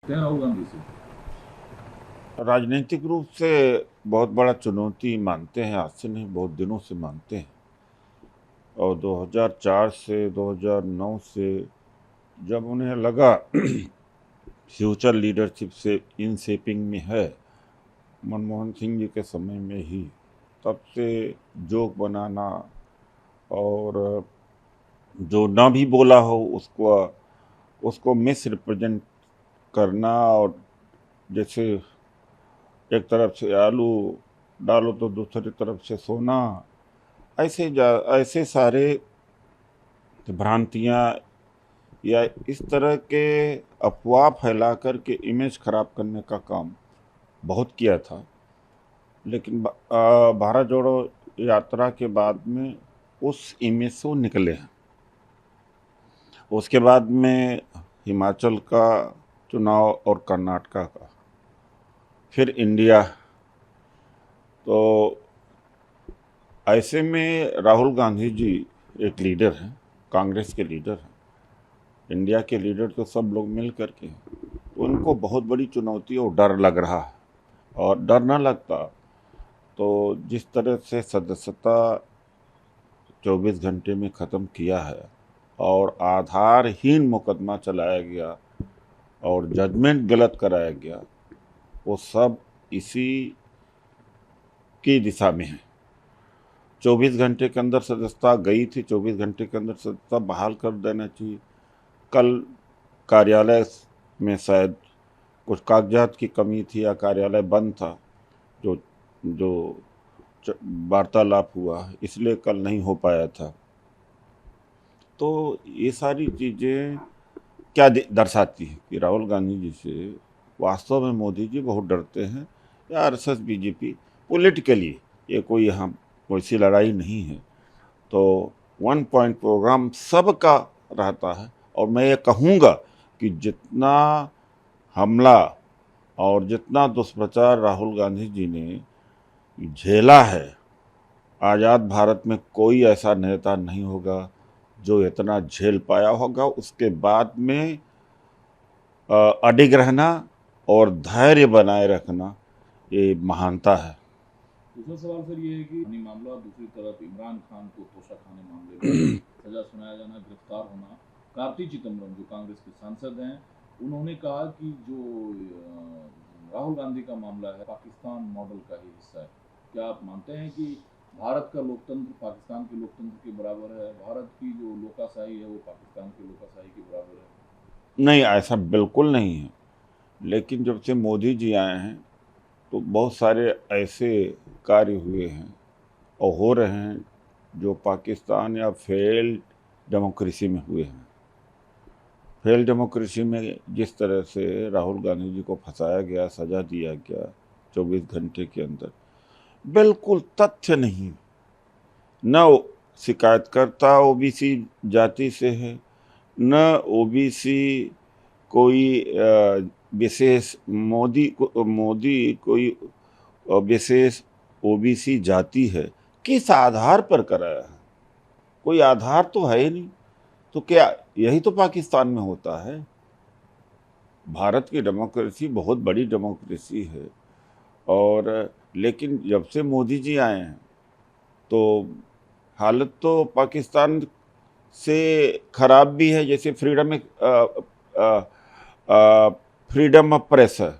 सकते हैं राहुल गांधी से? राजनीतिक रूप से बहुत बड़ा चुनौती मानते हैं, आज से नहीं बहुत दिनों से मानते हैं। और 2004 से 2009 से जब उन्हें लगा फ्यूचर लीडरशिप से इन शेपिंग में है, मनमोहन सिंह जी के समय में ही, तब से जोक बनाना और जो ना भी बोला हो उसको उसको मिस रिप्रेजेंट करना, और जैसे एक तरफ से आलू डालो तो दूसरी तरफ से सोना, ऐसे सारे भ्रांतियां या इस तरह के अफवाह फैला कर के इमेज खराब करने का काम बहुत किया था। लेकिन भारत जोड़ो यात्रा के बाद में उस इमेज से वो निकले हैं। उसके बाद में हिमाचल का चुनाव और कर्नाटका का, फिर इंडिया। तो ऐसे में राहुल गांधी जी एक लीडर हैं, कांग्रेस के लीडर हैं, इंडिया के लीडर तो सब लोग मिल करके हैं। तो उनको बहुत बड़ी चुनौती और डर लग रहा है। और डर ना लगता तो जिस तरह से सदस्यता 24 घंटे में ख़त्म किया है और आधारहीन मुकदमा चलाया गया और जजमेंट गलत कराया गया, वो सब इसी की दिशा में है। 24 घंटे के अंदर सदस्यता गई थी, 24 घंटे के अंदर सदस्यता बहाल कर देना चाहिए। कल कार्यालय में शायद कुछ कागजात की कमी थी या कार्यालय बंद था, जो जो वार्तालाप हुआ, इसलिए कल नहीं हो पाया था। तो ये सारी चीज़ें क्या दर्शाती है कि राहुल गांधी जी से वास्तव में मोदी जी बहुत डरते हैं, या आरएसएस बीजेपी पॉलिटिकली। ये कोई यहाँ वैसी लड़ाई नहीं है। तो वन पॉइंट प्रोग्राम सबका रहता है। और मैं ये कहूँगा कि जितना हमला और जितना दुष्प्रचार राहुल गांधी जी ने झेला है, आज़ाद भारत में कोई ऐसा नेता नहीं होगा जो इतना झेल पाया होगा। उसके बाद में अडिग रहना और धैर्य बनाए रखना, ये महानता है। दूसरा सवाल सर ये है कि मामला, दूसरी तरफ इमरान खान को तोशा खाने मामले में सजा सुनाया जाना, गिरफ्तार होना। कार्ति चिदम्बरम जो कांग्रेस के सांसद हैं, उन्होंने कहा कि जो राहुल गांधी का मामला है पाकिस्तान मॉडल का ही हिस्सा है। क्या आप मानते हैं कि भारत का लोकतंत्र पाकिस्तान के लोकतंत्र के बराबर है, भारत की जो लोकाशाही है वो पाकिस्तान की लोकाशाही के बराबर है? नहीं, ऐसा बिल्कुल नहीं है। लेकिन जब से मोदी जी आए हैं तो बहुत सारे ऐसे कार्य हुए हैं और हो रहे हैं जो पाकिस्तान या फेल्ड डेमोक्रेसी में हुए हैं। फेल डेमोक्रेसी में जिस तरह से राहुल गांधी जी को फंसाया गया, सजा दिया गया 24 घंटे के अंदर, बिल्कुल तथ्य नहीं। न शिकायतकर्ता ओबीसी जाति से है, न ओबीसी कोई विशेष मोदी कोई विशेष ओबीसी जाति है। किस आधार पर कराया है? कोई आधार तो है ही नहीं। तो क्या यही तो पाकिस्तान में होता है? भारत की डेमोक्रेसी बहुत बड़ी डेमोक्रेसी है। और लेकिन जब से मोदी जी आए हैं तो हालत तो पाकिस्तान से खराब भी है। जैसे फ्रीडम ऑफ प्रेस है।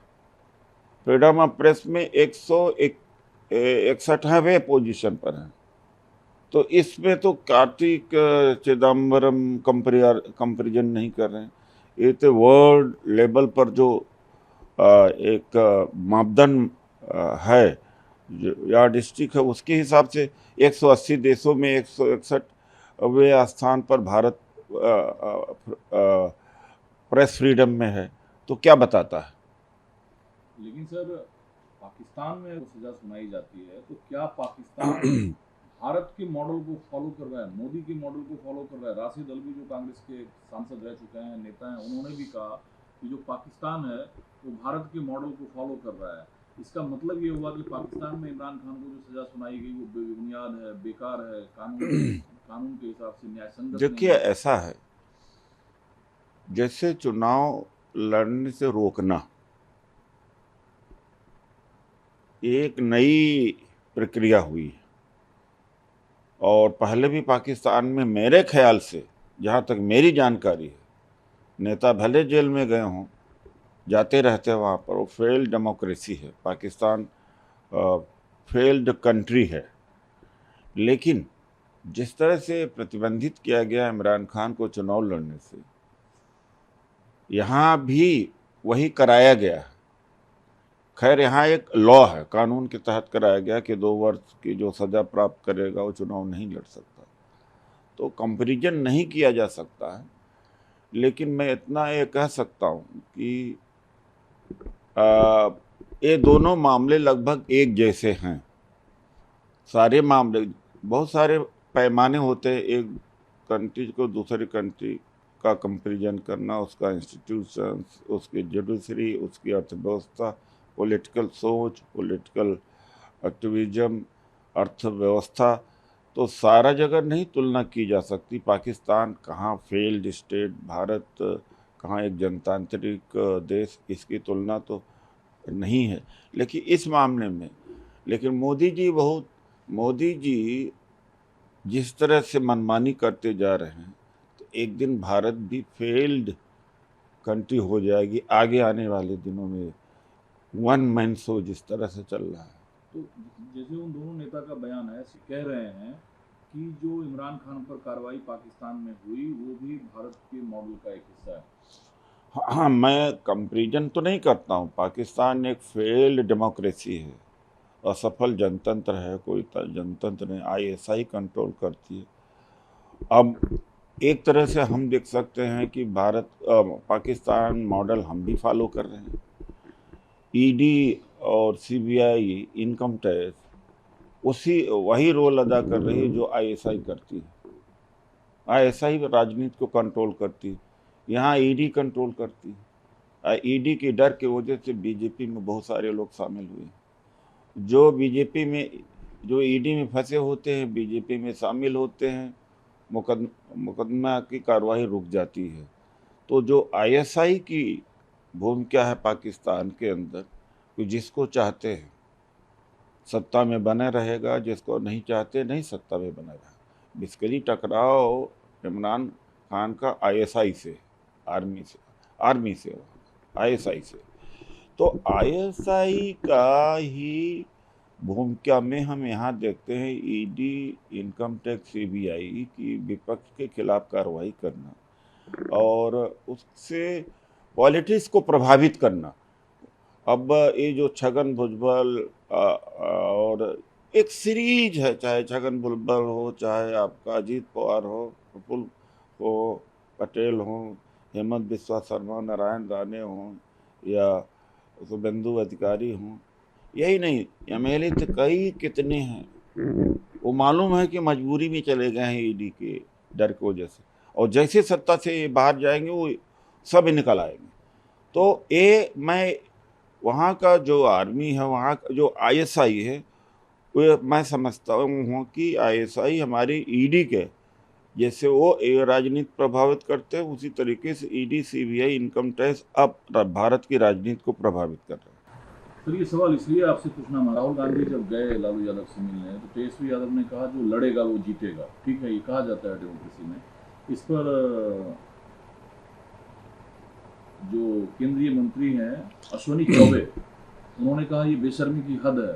फ्रीडम ऑफ प्रेस में 161वें पोजीशन पर है। तो इसमें तो कार्तिक चिदम्बरम कंपेरिजन नहीं कर रहे हैं। ये तो वर्ल्ड लेवल पर जो एक मापदंड है, जो या डिस्ट्रिक्ट है, उसके हिसाब से 180 देशों में 161वें स्थान पर भारत प्रेस फ्रीडम में है। तो क्या बताता है? लेकिन सर, पाकिस्तान में सजा सुनाई जाती है तो क्या पाकिस्तान भारत के मॉडल को फॉलो कर रहा है, मोदी के मॉडल को फॉलो कर रहा है? राशिद अल्वी जो कांग्रेस के सांसद रह चुके हैं, नेता हैं, उन्होंने भी कहा कि जो पाकिस्तान है वो भारत के मॉडल को फॉलो कर रहा है। इसका मतलब ये हुआ कि पाकिस्तान में इमरान खान को जो सजा सुनाई गई वो बेबुनियाद है, बेकार है, कानून के हिसाब से न्याय संगत नहीं देखिए, है। ऐसा है, जैसे चुनाव लड़ने से रोकना एक नई प्रक्रिया हुई है। और पहले भी पाकिस्तान में मेरे ख्याल से, जहाँ तक मेरी जानकारी है, नेता भले जेल में गए हों, जाते रहते हैं वहाँ पर। वो फेल्ड डेमोक्रेसी है पाकिस्तान, फेल्ड कंट्री है। लेकिन जिस तरह से प्रतिबंधित किया गया इमरान खान को चुनाव लड़ने से, यहाँ भी वही कराया गया है। खैर यहाँ एक लॉ है, कानून के तहत कराया गया कि 2 वर्ष की जो सज़ा प्राप्त करेगा वो चुनाव नहीं लड़ सकता, तो कंपैरिजन नहीं किया जा सकता है। लेकिन मैं इतना ये कह सकता हूँ कि ये दोनों मामले लगभग एक जैसे हैं। सारे मामले, बहुत सारे पैमाने होते हैं एक कंट्री को दूसरी कंट्री का कंपैरिजन करना, उसका इंस्टीट्यूशंस, उसकी जुडिशरी, उसकी अर्थव्यवस्था, पॉलिटिकल सोच, पॉलिटिकल एक्टिविज्म, अर्थव्यवस्था, तो सारा जगह नहीं तुलना की जा सकती। पाकिस्तान कहाँ फेल्ड स्टेट, भारत कहाँ एक जनतांत्रिक देश, इसकी तुलना तो नहीं है। लेकिन इस मामले में, लेकिन मोदी जी जिस तरह से मनमानी करते जा रहे हैं, तो एक दिन भारत भी फेल्ड कंट्री हो जाएगी आगे आने वाले दिनों में। वन मैन शो जिस तरह से चल रहा है। तो जैसे उन दोनों नेता का बयान है, कह रहे हैं कि जो इमरान खान पर कार्रवाई पाकिस्तान में हुई वो भी भारत के मॉडल का एक हिस्सा है। हाँ, मैं कंपैरिजन तो नहीं करता हूँ। पाकिस्तान एक फेल्ड डेमोक्रेसी है, असफल जनतंत्र है, कोई जनतंत्र नहीं, ISI कंट्रोल करती है। अब एक तरह से हम देख सकते हैं कि पाकिस्तान मॉडल हम भी फॉलो कर रहे हैं। ED और CBI, इनकम टैक्स, वही रोल अदा कर रही है जो ISI करती है। ISI राजनीति को कंट्रोल करती है, यहाँ ED कंट्रोल करती है। ED के डर की वजह से बीजेपी में बहुत सारे लोग शामिल हुए, जो बीजेपी में, जो ED में फंसे होते हैं, बीजेपी में शामिल होते हैं, मुकदमा की कार्रवाई रुक जाती है। तो जो ISI की भूमिका है पाकिस्तान के अंदर, कि जिसको चाहते हैं सत्ता में बने रहेगा, जिसको नहीं चाहते नहीं सत्ता में बना रहेगा। बेसिकली टकराव इमरान खान का ISI से, आर्मी से ISI से। तो ISI का ही भूमिका में हम यहाँ देखते हैं ED, इनकम टैक्स, CBI की विपक्ष के खिलाफ कार्रवाई करना और उससे पॉलिटिक्स को प्रभावित करना। अब ये जो छगन भुजबल और एक सीरीज है, चाहे छगन भुजबल हो, चाहे आपका अजीत पवार हो, प्रफुल्ल हो, पटेल हो, हेमंत बिस्वा शर्मा, नारायण राणे हों या शुभेंदु अधिकारी हों, यही नहीं, MLA तो कई कितने हैं, वो मालूम है कि मजबूरी में चले गए हैं ED के डर की वजह से, और जैसे सत्ता से बाहर जाएंगे वो सब निकल आएंगे। तो ये मैं वहाँ का जो आर्मी है, वहाँ का जो ISI है, वो मैं समझता हूँ कि ISI हमारी ED के जैसे वो राजनीति प्रभावित करते हैं, उसी तरीके से ED, CBI, इनकम टैक्स अब भारत की राजनीति को प्रभावित कर रहे हैं। सर, ये सवाल इसलिए आपसे पूछना, राहुल गांधी जब गए लालू यादव से मिलने, तो तेजस्वी यादव ने कहा जो लड़ेगा वो जीतेगा। ठीक है, ये कहा जाता है डेमोक्रेसी में। इस पर जो केंद्रीय मंत्री हैं अश्विनी चौबे, उन्होंने कहा ये बेशर्मी की हद है।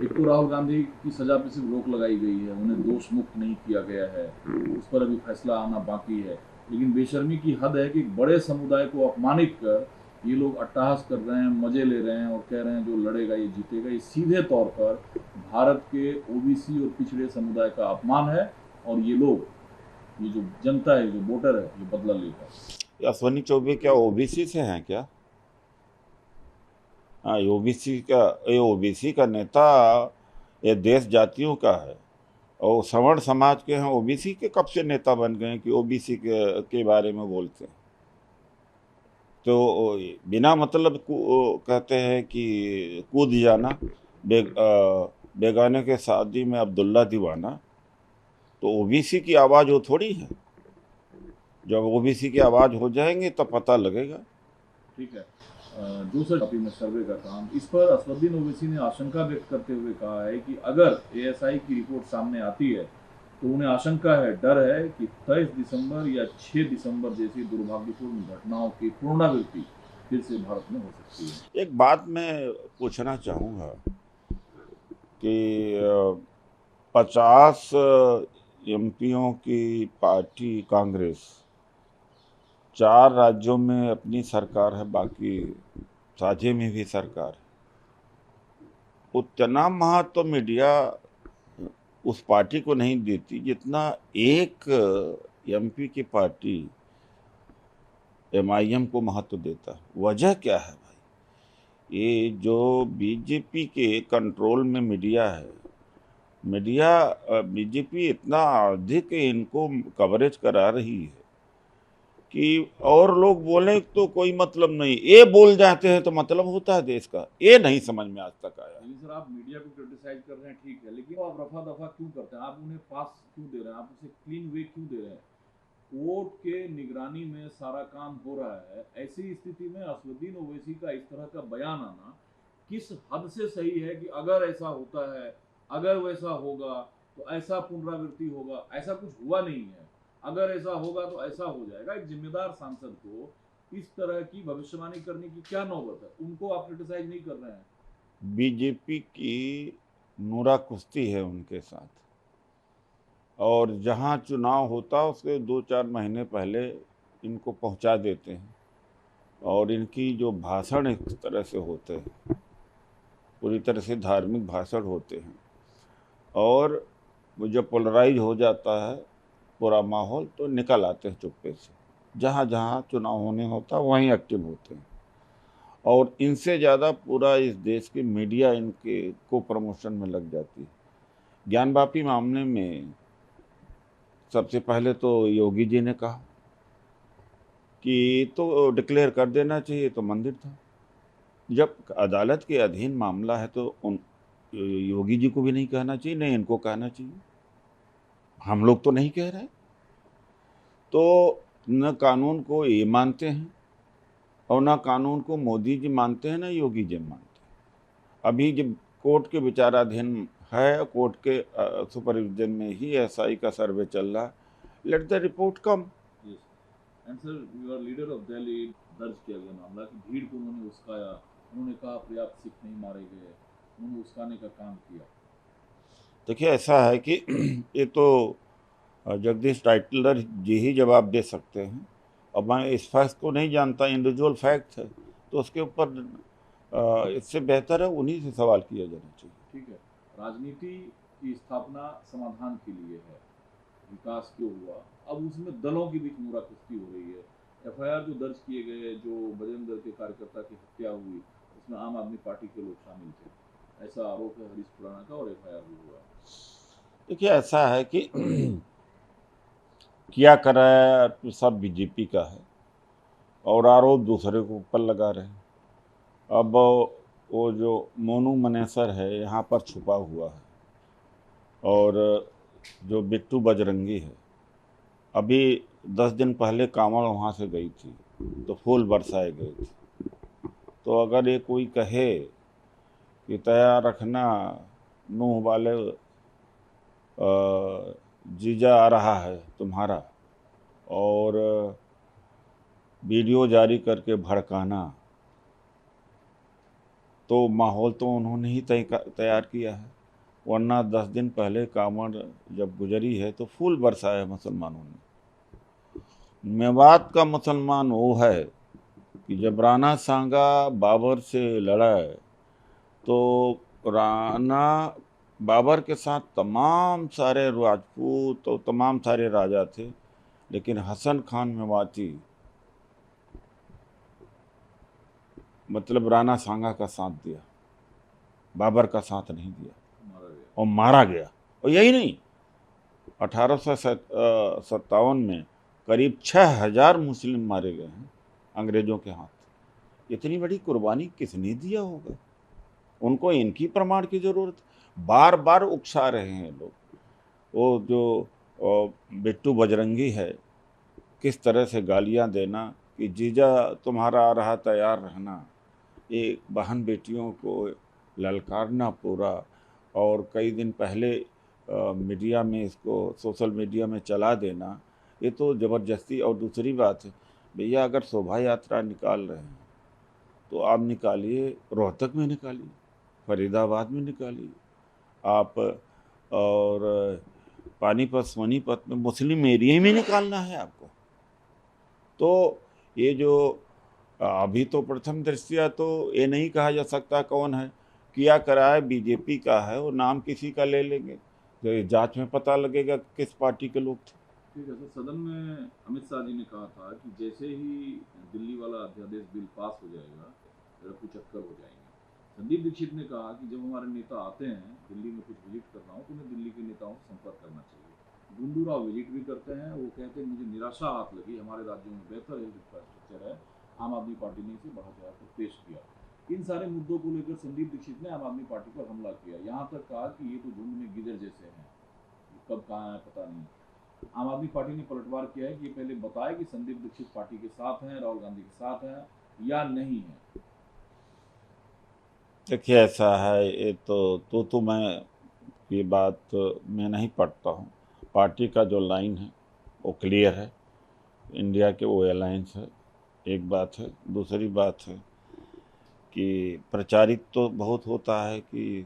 एक तो राहुल गांधी की सजा पर सिर्फ रोक लगाई गई है, उन्हें दोष मुक्त नहीं किया गया है, उस पर अभी फैसला आना बाकी है। लेकिन बेशर्मी की हद है कि बड़े समुदाय को अपमानित कर ये लोग अट्टहास कर रहे हैं, मजे ले रहे हैं और कह रहे हैं जो लड़ेगा ये जीतेगा। ये सीधे तौर पर भारत के OBC और पिछड़े समुदाय का अपमान है, और ये लोग, ये जो जनता है, जो वोटर है, ये बदला लेगा। अश्विनी चौबे क्या OBC से हैं क्या? हाँ, OBC का नेता ये देश जातियों का है, और सवर्ण समाज के हैं। OBC के कब से नेता बन गए कि OBC के बारे में बोलते हैं? तो बिना मतलब कहते हैं कि कूद जाना, बेगाने के शादी में अब्दुल्ला दीवाना। तो OBC की आवाज़ वो थोड़ी है। जब OBC की आवाज़ हो जाएंगे तब पता लगेगा। ठीक है। जो सर अभी में सर्वे का काम, इस पर असदुद्दीन ओवैसी ने आशंका व्यक्त करते हुए कहा है कि अगर एएसआई की रिपोर्ट सामने आती है तो उन्हें आशंका है, डर है कि 23 दिसंबर या 6 दिसंबर जैसी दुर्भाग्यपूर्ण घटनाओं की पुनरावृत्ति फिर से भारत में हो सकती है। एक बात मैं पूछना चाहूँगा कि 50 एमपीओं की पार्टी कांग्रेस 4 राज्यों में अपनी सरकार है, बाकी साझे में भी सरकार है। उतना महत्व मीडिया उस पार्टी को नहीं देती जितना एक एमपी की पार्टी एमआईएम को महत्व देता है। वजह क्या है भाई? ये जो बीजेपी के कंट्रोल में मीडिया है, बीजेपी इतना अधिक इनको कवरेज करा रही है कि और लोग बोले तो कोई मतलब नहीं, ये बोल जाते हैं तो मतलब होता है देश का। ये नहीं समझ में आज तक आया। सर आप मीडिया को क्रिटिसाइज कर रहे हैं, ठीक है, लेकिन आप रफा दफा क्यों करते हैं? आप उन्हें पास क्यों दे रहे हैं? आप उसे क्लीन वे क्यों दे रहे हैं? कोर्ट के निगरानी में सारा काम हो रहा है। ऐसी स्थिति में असदुद्दीन ओवैसी का इस तरह का बयान आना किस हद से सही है कि अगर ऐसा होता है, अगर वैसा होगा तो ऐसा पुनरावृत्ति होगा? ऐसा कुछ हुआ नहीं है। अगर ऐसा होगा तो ऐसा हो जाएगा। एक जिम्मेदार सांसद को इस तरह की भविष्यवाणी करने की क्या नौबत है? उनको आप क्रिटिसाइज नहीं कर रहे हैं। बीजेपी की नूरा कुश्ती है उनके साथ, और जहां चुनाव होता उसके 2-4 महीने पहले इनको पहुंचा देते हैं, और इनकी जो भाषण इस तरह से होते हैं, पूरी तरह से धार्मिक भाषण होते हैं, और वो जब पोलराइज हो जाता है पूरा माहौल तो निकल आते हैं चुप्पे से। जहाँ जहाँ चुनाव होने होता वहीं एक्टिव होते हैं, और इनसे ज़्यादा पूरा इस देश की मीडिया इनके को प्रमोशन में लग जाती है। ज्ञानवापी मामले में सबसे पहले तो योगी जी ने कहा कि तो डिक्लेयर कर देना चाहिए, तो मंदिर था। जब अदालत के अधीन मामला है तो उन योगी जी को भी नहीं कहना चाहिए, नहीं इनको कहना चाहिए। हम लोग तो नहीं कह रहे। तो न कानून को ये मानते हैं और ना कानून को मोदी जी मानते हैं, ना योगी जी मानते हैं। अभी जब कोर्ट के विचाराधीन है, कोर्ट के सुपरविजन में ही एसआई का सर्वे चल रहा है। Let the report come. And sir, your leader of Delhi दर्ज किया गया मामला कि भीड़ को उन्होंने उस्काया, उन्होंने कहा पर्याप्त सिख नहीं मारे गए, उन्होंने उस्काने का काम किया। देखिए ऐसा है कि ये तो जगदीश टाइटलर जी ही जवाब दे सकते हैं, और मैं इस फैक्ट को नहीं जानता, इंडिविजुअल फैक्ट है, तो उसके ऊपर इससे बेहतर है उन्हीं से सवाल किया जाना चाहिए। ठीक है, राजनीति की स्थापना समाधान के लिए है, विकास क्यों हुआ? अब उसमें दलों के बीच मुरा कुश्ती हो रही है। एफआईआर जो दर्ज किए गए, जो बजरंग दल के कार्यकर्ता की हत्या हुई, उसमें आम आदमी पार्टी के लोग शामिल थे, ऐसा आरोप है हरीश खुराना का, और एफआईआर भी हुआ। देखिए ऐसा है कि क्या कर रहा है तो सब बीजेपी का है, और आरोप दूसरे को ऊपर लगा रहे हैं। अब वो जो मोनू मनेसर है यहाँ पर छुपा हुआ है, और जो बिट्टू बजरंगी है, अभी 10 दिन पहले कांवड़ वहाँ से गई थी तो फूल बरसाए गए थे। तो अगर ये कोई कहे कि तैयार रखना, नूह वाले जीजा आ रहा है तुम्हारा, और वीडियो जारी करके भड़काना, तो माहौल तो उन्होंने ही तैयार किया है। वरना 10 दिन पहले कांवड़ जब गुजरी है तो फूल बरसाया मुसलमानों ने। मेवात का मुसलमान वो है कि जब राणा सांगा बाबर से लड़ा तो राणा बाबर के साथ तमाम सारे राजपूत और तमाम सारे राजा थे, लेकिन हसन खान मेवाती मतलब राणा सांगा का साथ दिया, बाबर का साथ नहीं दिया, और मारा गया। और यही नहीं, 1857 में करीब 6000 मुस्लिम मारे गए हैं अंग्रेजों के हाथ। इतनी बड़ी कुर्बानी किसने दिया होगा? उनको इनकी प्रमाण की जरूरत। बार बार उकसा रहे हैं लोग। वो जो बिट्टू बजरंगी है, किस तरह से गालियां देना, कि जीजा तुम्हारा आ रहा तैयार रहना, एक बहन बेटियों को ललकारना पूरा, और कई दिन पहले मीडिया में इसको सोशल मीडिया में चला देना, ये तो ज़बरदस्ती। और दूसरी बात है, भैया अगर शोभा यात्रा निकाल रहे हैं तो आप निकालिए, रोहतक में निकालिए, फरीदाबाद में निकालिए आप, और पानीपत सोनीपत में मुस्लिम एरिया में निकालना है आपको। तो ये जो अभी तो प्रथम दृष्टया तो ये नहीं कहा जा सकता कौन है, किया कराए बीजेपी का है, और नाम किसी का ले लेंगे तो जांच में पता लगेगा किस पार्टी के लोग थे। ठीक है सर, सदन में अमित शाह जी ने कहा था कि जैसे ही दिल्ली वाला अध्यादेश बिल पास हो जाएगा रफू चक्कर हो जाएंगे। संदीप दीक्षित ने कहा कि जब हमारे नेता आते हैं दिल्ली में कुछ विजिट करना हो तो उन्हें दिल्ली के नेताओं से संपर्क करना चाहिए। गुंडू राव विजिट भी करते हैं, वो कहते हैं मुझे निराशा हाथ लगी, हमारे राज्यों में बेहतर हेल्थ इंफ्रास्ट्रक्चर है, आम आदमी पार्टी ने इसे बढ़ा चढ़ा कर पेश किया। इन सारे मुद्दों को लेकर संदीप दीक्षित ने आम आदमी पार्टी पर हमला किया, यहाँ तक कहा कि ये तो झुंड में गिदड़ जैसे हैं, कब कहाँ है पता नहीं। आम आदमी पार्टी ने पलटवार किया है कि ये पहले बताए कि संदीप दीक्षित पार्टी के साथ हैं, राहुल गांधी के साथ हैं या नहीं है। देखिए ऐसा है, ये तो मैं ये बात मैं नहीं पढ़ता हूँ। पार्टी का जो लाइन है वो क्लियर है, इंडिया के वो अलायंस है, एक बात है। दूसरी बात है कि प्रचारित तो बहुत होता है कि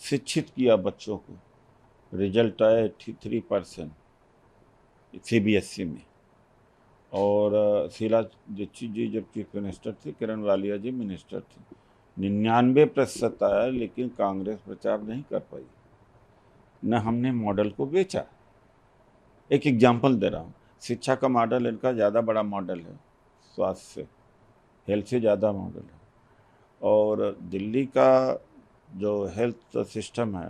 शिक्षित किया बच्चों को, रिजल्ट आया 83% CBSE में, और शीला दीक्षित जी जब चीफ मिनिस्टर थे, किरण वालिया जी मिनिस्टर थे, 99% आया, लेकिन कांग्रेस प्रचार नहीं कर पाई, न हमने मॉडल को बेचा। एक एग्जाम्पल दे रहा हूँ, शिक्षा का मॉडल इनका ज़्यादा बड़ा मॉडल है, स्वास्थ्य से हेल्थ से ज़्यादा मॉडल है, और दिल्ली का जो हेल्थ सिस्टम है,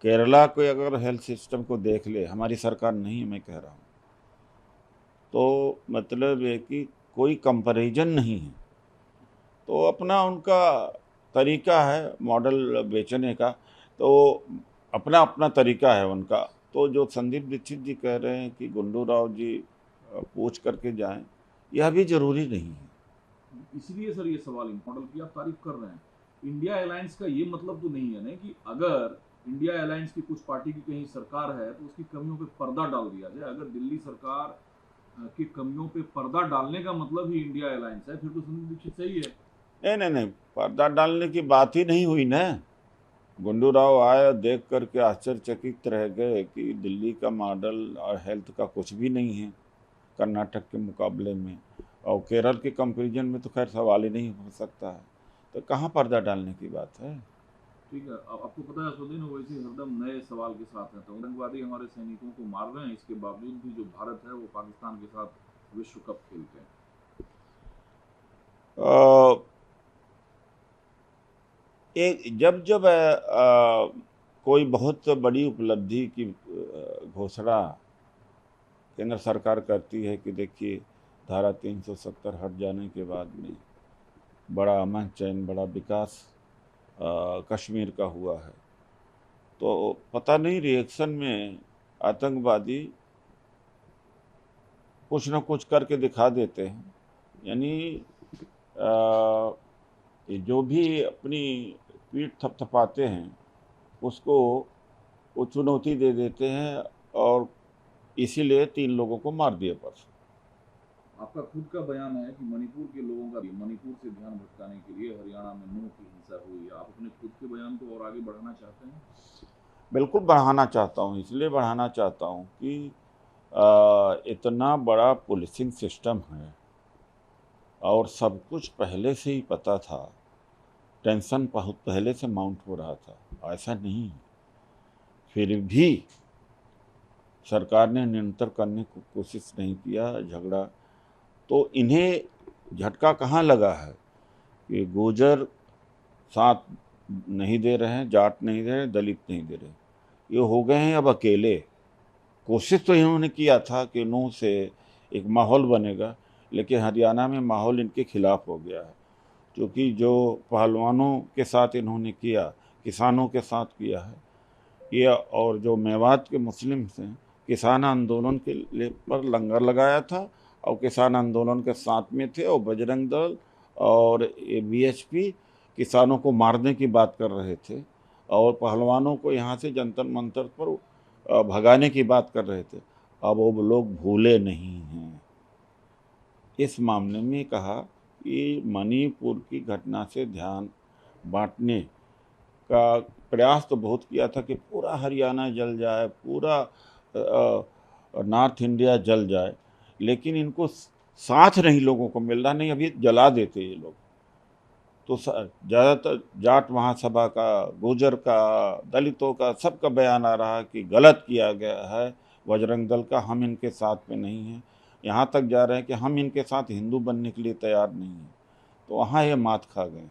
केरला को अगर हेल्थ सिस्टम को देख ले, हमारी सरकार नहीं है मैं कह रहा हूँ, तो मतलब है कि कोई कंपैरिजन नहीं है। तो अपना उनका तरीका है मॉडल बेचने का, तो अपना अपना तरीका है उनका। तो जो संदीप दीक्षित जी कह रहे हैं कि गुंडू राव जी पूछ करके जाएं, यह भी जरूरी नहीं है। इसलिए सर ये सवाल मॉडल की आप तारीफ कर रहे हैं, इंडिया अलायंस का ये मतलब तो नहीं है ना कि अगर इंडिया अलायंस की कुछ पार्टी की कहीं सरकार है तो उसकी कमियों पे पर्दा डाल दिया जाए। अगर दिल्ली सरकार की कमियों पे पर्दा डालने का मतलब ही इंडिया अलायंस है, फिर तो संदीप दीक्षित सही है। नहीं, पर्दा डालने की बात ही नहीं हुई ना। गुंडू राव आए, देख करके आश्चर्यचकित रह गए कि दिल्ली का मॉडल और हेल्थ का कुछ भी नहीं है कर्नाटक के मुकाबले में, और केरल के कंपैरिजन में तो खैर सवाल ही नहीं हो सकता है, तो कहाँ पर्दा डालने की बात है। ठीक है, अब आपको पता है असुद्दीन ओवैसी हरदम नए सवाल के साथ हैं, तो आतंकवादी हमारे सैनिकों को मार रहे हैं, इसके बावजूद भी जो भारत है वो पाकिस्तान के साथ विश्व कप खेलते हैं। जब जब कोई बहुत बड़ी उपलब्धि की घोषणा केंद्र सरकार करती है कि देखिए धारा 370 हट जाने के बाद में बड़ा अमन चैन, बड़ा विकास कश्मीर का हुआ है, तो पता नहीं रिएक्शन में आतंकवादी कुछ न कुछ करके दिखा देते हैं। यानी जो भी अपनी पीठ थपथपाते हैं उसको वो चुनौती दे देते हैं, और इसीलिए 3 लोगों को मार दिया परसों। आपका खुद का बयान है कि मणिपुर के लोगों का मणिपुर से ध्यान भटकाने के लिए हरियाणा में नूह की हिंसा हुई। आप अपने खुद के बयान को और आगे बढ़ाना चाहते हैं? बिल्कुल बढ़ाना चाहता हूँ, इसलिए बढ़ाना चाहता हूँ कि इतना बड़ा पुलिसिंग सिस्टम है और सब कुछ पहले से ही पता था, टेंशन बहुत पहले से माउंट हो रहा था, ऐसा नहीं। फिर भी सरकार ने नियंत्रण करने की कोशिश नहीं किया झगड़ा। तो इन्हें झटका कहाँ लगा है कि गुर्जर साथ नहीं दे रहे हैं, जाट नहीं दे रहे, दलित नहीं दे रहे, ये हो गए हैं अब अकेले। कोशिश तो इन्होंने किया था कि नूह से एक माहौल बनेगा, लेकिन हरियाणा में माहौल इनके खिलाफ हो गया है, क्योंकि जो पहलवानों के साथ इन्होंने किया, किसानों के साथ किया है ये, और जो मेवात के मुस्लिम्स हैं किसान आंदोलन के लिए पर लंगर लगाया था और किसान आंदोलन के साथ में थे, और बजरंग दल और बीएचपी किसानों को मारने की बात कर रहे थे और पहलवानों को यहाँ से जंतर मंतर पर भगाने की बात कर रहे थे। अब वो लोग भूले नहीं हैं। इस मामले में कहा कि मणिपुर की घटना से ध्यान बांटने का प्रयास तो बहुत किया था कि पूरा हरियाणा जल जाए, पूरा नॉर्थ इंडिया जल जाए, लेकिन इनको साथ नहीं लोगों को मिल रहा, नहीं अभी जला देते ये लोग। तो ज़्यादातर जाट महासभा का, गुर्जर का, दलितों का, सबका बयान आ रहा है कि गलत किया गया है बजरंग दल का, हम इनके साथ में नहीं हैं। यहाँ तक जा रहे हैं कि हम इनके साथ हिंदू बनने के लिए तैयार नहीं हैं। तो वहाँ ये मात खा गए।